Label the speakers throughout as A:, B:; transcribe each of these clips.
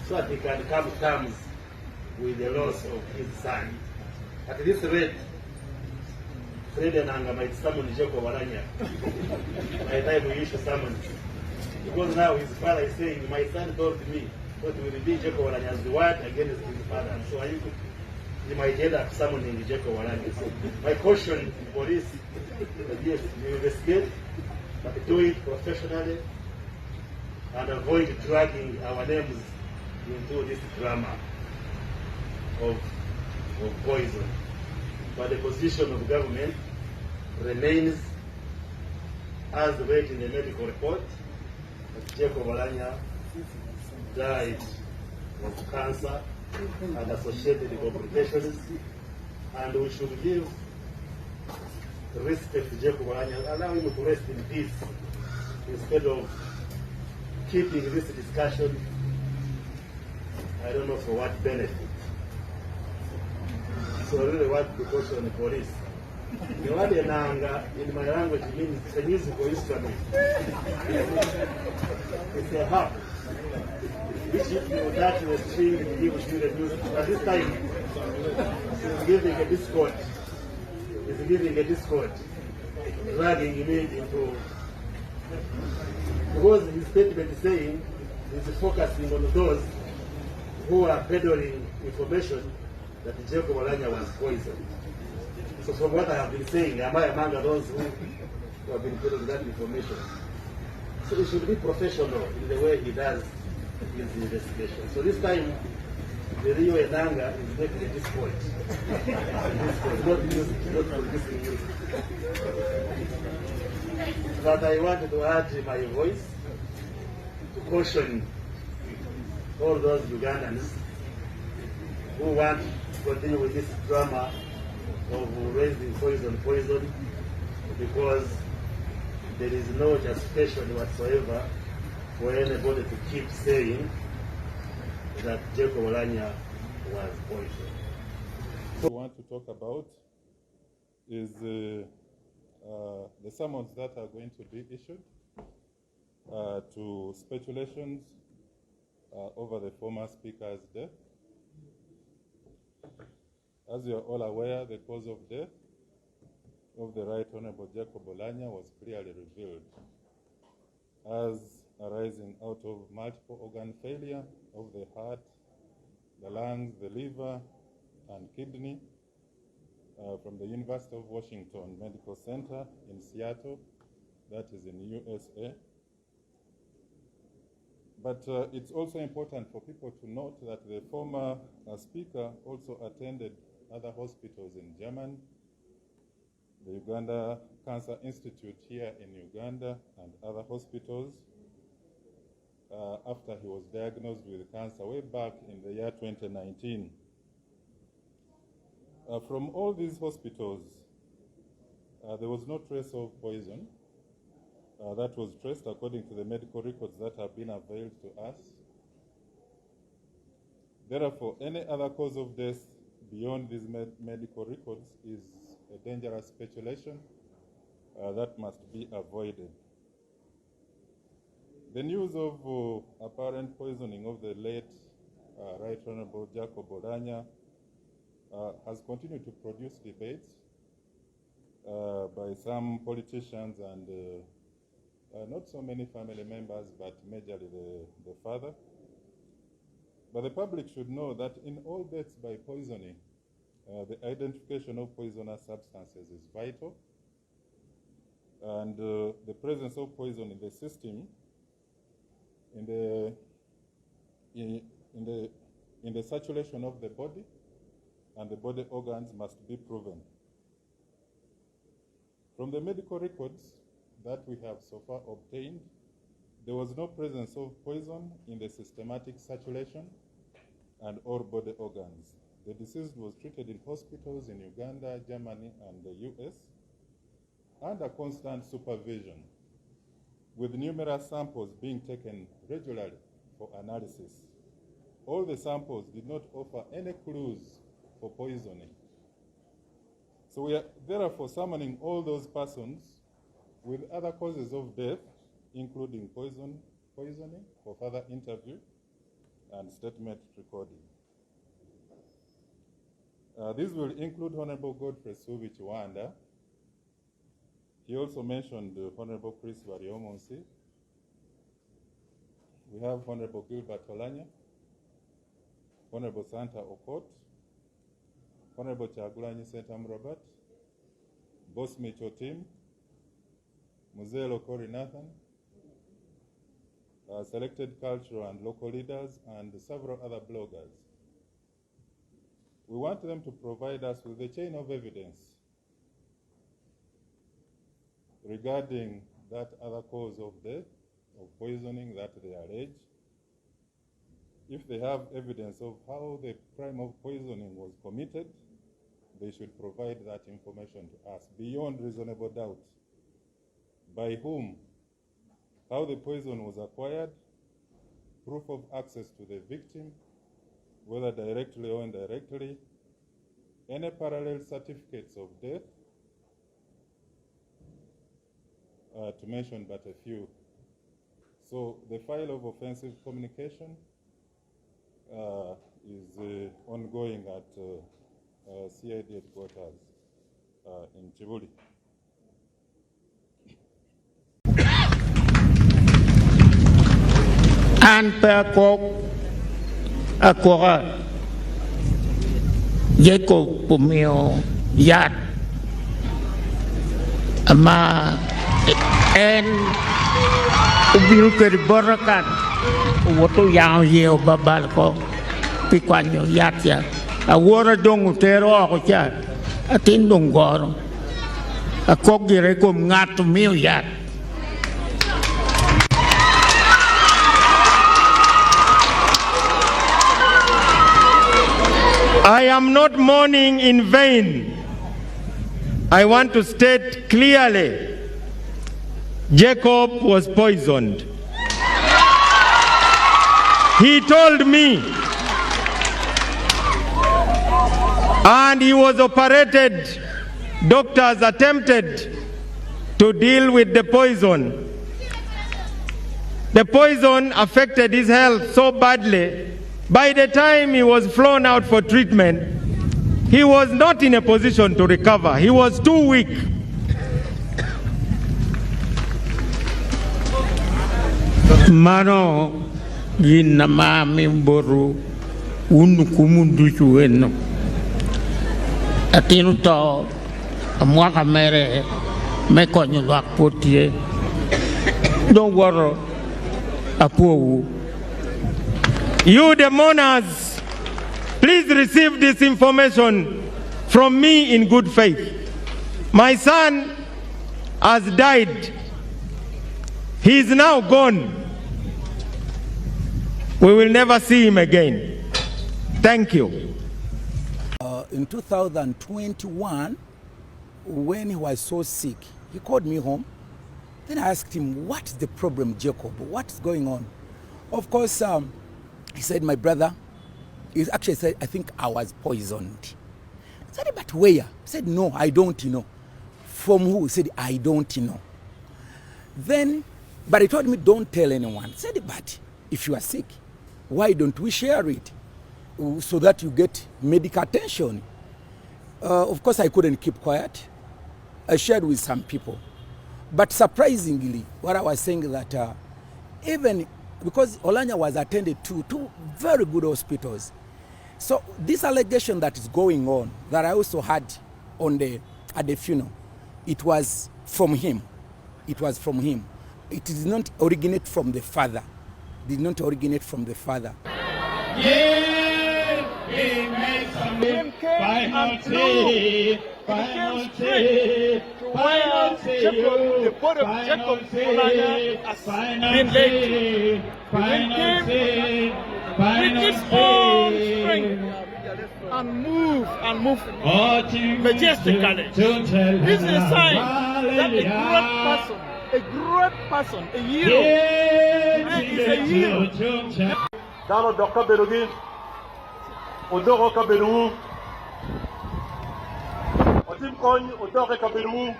A: so that he can come to terms with the loss of his son. At this rate, Fred Enanga might summon Jacob Waranya by the time we issue summons. Because now his father is saying, my son told me that will be Jacob Waranya's word against his father. So he might end up summoning Jacob Waranya. So my caution to police is that yes, you investigate, but do it professionally and avoid dragging our names into this drama of poison. But the position of government remains as read in the medical report that Jacob Waranya died of cancer and associated complications, and we should give respect to Jacob Waranya, allow him to rest in peace instead of keeping this discussion, I don't know for what benefit. So I really want to caution the police. The word Enanga in my language means it's a musical instrument. It's a harp, which if you touch the string, it gives you the music. But this time, it's giving a discord. It's giving a discord, dragging me into. Because his statement is saying he's focusing on those who are peddling information that Jacob Waranya was poisoned. So from what I have been saying, am I among those who have been peddling that information? So he should be professional in the way he does his investigation. So this time, the real Enanga is making a discord. Not music, not producing music. But I wanted to add my voice to caution all those Ugandans who want to continue with this drama of raising poison, because there is no justification whatsoever for anybody to keep saying that Jacob Waranya was poisoned.
B: What we want to talk about is the summons that are going to be issued to speculations over the former speaker's death. As you are all aware, the cause of death of the Right Honorable Jacob Waranya was clearly revealed as arising out of multiple organ failure of the heart, the lungs, the liver, and kidney from the University of Washington Medical Center in Seattle, that is in USA. But it's also important for people to note that the former speaker also attended other hospitals in Germany, the Uganda Cancer Institute here in Uganda, and other hospitals after he was diagnosed with cancer way back in the year 2019. From all these hospitals, there was no trace of poison. That was traced according to the medical records that have been availed to us. Therefore, any other cause of death beyond these medical records is a dangerous speculation that must be avoided. The news of apparent poisoning of the late Right Honorable Jacob Waranya has continued to produce debates by some politicians and not so many family members, but majorly the father. But the public should know that in all deaths by poisoning, the identification of poisonous substances is vital, and the presence of poison in the system, in the circulation of the body and the body organs must be proven. From the medical records that we have so far obtained, there was no presence of poison in the systematic circulation and or body organs. The deceased was treated in hospitals in Uganda, Germany, and the US under constant supervision, with numerous samples being taken regularly for analysis. All the samples did not offer any clues for poisoning. So we are therefore summoning all those persons with other causes of death, including poisoning, for further interview and statement recording. These will include Honorable Godfrey Suvich Wanda. He also mentioned Honorable Chris Baryomosi. We have Honorable Gilbert Olanya, Honorable Santa Okot, Honorable Chagulanyi Sentam Robert, Boss Micho Tim, Muzelo Kori Nathan, selected cultural and local leaders, and several other bloggers. We want them to provide us with a chain of evidence regarding that other cause of death, of poisoning that they allege. If they have evidence of how the crime of poisoning was committed, they should provide that information to us beyond reasonable doubt. By whom, how the poison was acquired, proof of access to the victim, whether directly or indirectly, any parallel certificates of death, to mention but a few. So the file of offensive communication is ongoing at CID headquarters in Chibuli.
C: An Percock Akora Jacob Pumio Yat Ama en Ubilker Borakan Woto Yang Yeo Babalko Piquano Yatia a Wara Dongutero Ocha a Tindungor a Cogirecum Nat Mil Yat.
D: I am not mourning in vain. I want to state clearly, Jacob was poisoned. He told me, and he was operated. Doctors attempted to deal with the poison. The poison affected his health so badly. By the time he was flown out for treatment, he was not in a position to recover. He was too weak.
C: Mano yinama mimboru unukumunduchu eno atinu to amwaka mere mekonyo lwak potie don't worry apowu.
D: You, the mourners, please receive this information from me in good faith. My son has died. He is now gone. We will never see him again. Thank you.
E: In 2021, when he was so sick, he called me home. Then I asked him, what's the problem, Jacob? What's going on? Of course, he said, my brother, he actually said, I think I was poisoned. I said, but where? He said, no, I don't know. From who? He said, I don't know. Then, but he told me, don't tell anyone. I said, but if you are sick, why don't we share it so that you get medical attention? Of course, I couldn't keep quiet. I shared with some people. But surprisingly, what I was saying that even because Olanya was attended to two very good hospitals. So this allegation that is going on, that I also had at the funeral, it was from him. It was from him. It did not originate from the father. It did not originate from the father.
F: Yeah, he makes a final say, final say, final say, the body of Jacob Olanya has been laid. Final say, final say, with his own strength and move majestically. This is a sign that a great person, a hero, is a hero.
A: Dalo doka berugi, odoro ka beru, otim kony odore ka beru.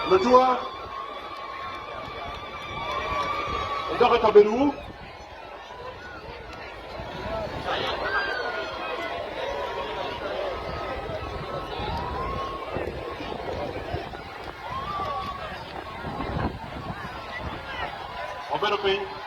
A: Lejua,
G: Dore Kabelou. On va le payer.